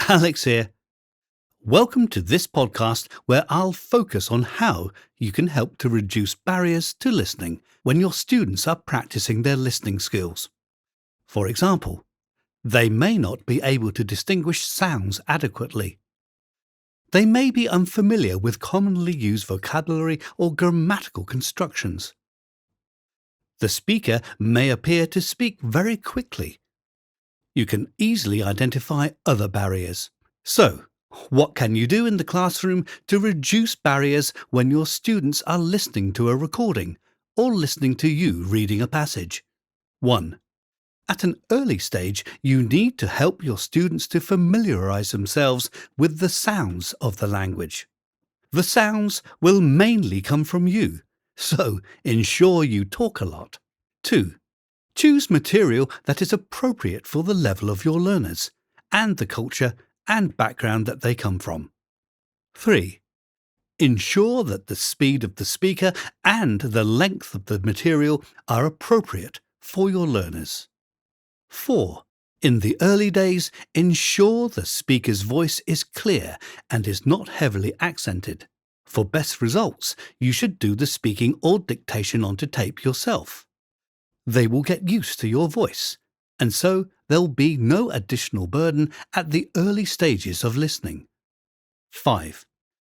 Alex here. Welcome to this podcast where I'll focus on how you can help to reduce barriers to listening when your students are practicing their listening skills. For example, they may not be able to distinguish sounds adequately. They may be unfamiliar with commonly used vocabulary or grammatical constructions. The speaker may appear to speak very quickly. You can easily identify other barriers. So, what can you do in the classroom to reduce barriers when your students are listening to a recording or listening to you reading a passage? 1. At an early stage, you need to help your students to familiarize themselves with the sounds of the language. The sounds will mainly come from you, so ensure you talk a lot. 2. Choose material that is appropriate for the level of your learners and the culture and background that they come from. 3. Ensure that the speed of the speaker and the length of the material are appropriate for your learners. 4. In the early days, ensure the speaker's voice is clear and is not heavily accented. For best results, you should do the speaking or dictation onto tape yourself. They will get used to your voice, and so there'll be no additional burden at the early stages of listening. 5.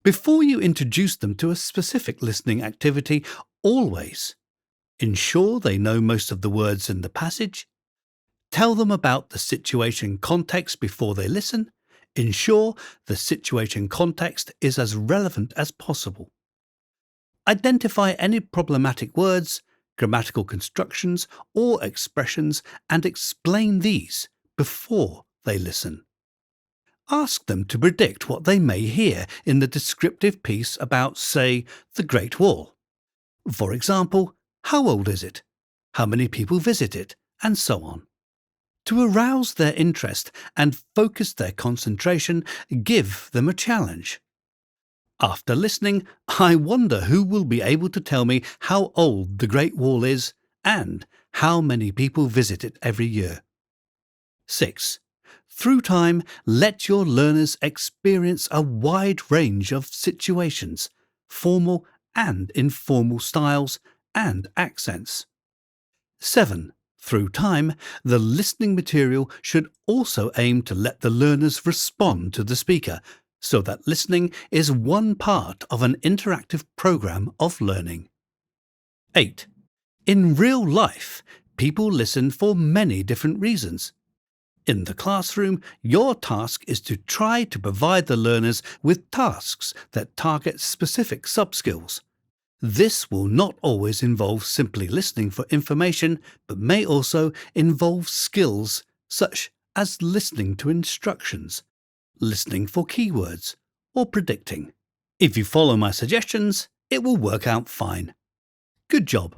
Before you introduce them to a specific listening activity, always ensure they know most of the words in the passage. Tell them about the situation context before they listen. Ensure the situation context is as relevant as possible. Identify any problematic words, grammatical constructions, or expressions and explain these before they listen. Ask them to predict what they may hear in the descriptive piece about, say, the Great Wall. For example, how old is it? How many people visit it? And so on. To arouse their interest and focus their concentration, give them a challenge. After listening, I wonder who will be able to tell me how old the Great Wall is and how many people visit it every year. 6. Through time, let your learners experience a wide range of situations, formal and informal styles and accents. 7. Through time, the listening material should also aim to let the learners respond to the speaker, so that listening is one part of an interactive program of learning. 8. In real life, people listen for many different reasons. In the classroom, your task is to try to provide the learners with tasks that target specific subskills. This will not always involve simply listening for information, but may also involve skills such as listening to instructions, listening for keywords, or predicting. If you follow my suggestions, it will work out fine. Good job!